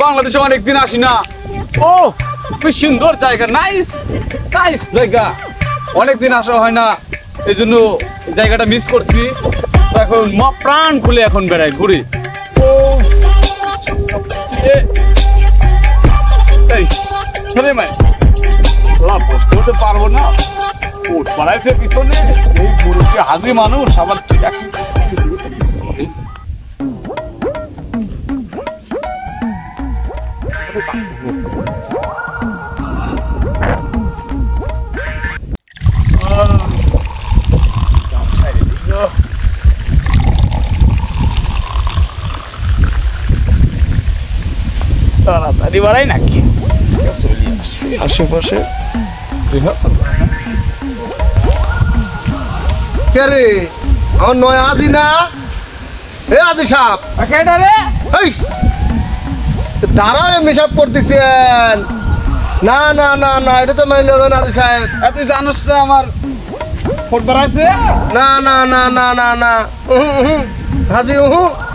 বাংলাদেশে অনেকদিন আসি না। ও কি সুন্দর জায়গা, নাইস নাইস জায়গা, অনেকদিন আসা হয় না, এই জন্য জায়গাটা মিস করছি। এখন প্রাণ খুলে এখন বেড়াই ঘুরি। ও লাভ করতে পারবো না, উঠ বাড়াইছে পিছনে এই পুরুষকে হাজি মানুষ আবার তাড়াতাড়ি বাড়াই নাকি আশেপাশে কে রে আমার নয় আজি না এ আজি সাপ দাঁড়াও এমনি সাপ করতেছেন না না না না এটা তো মাইনে আজি সাহেব তুই জানোস না আমার ফুটবল আছে না না না না না না হাজি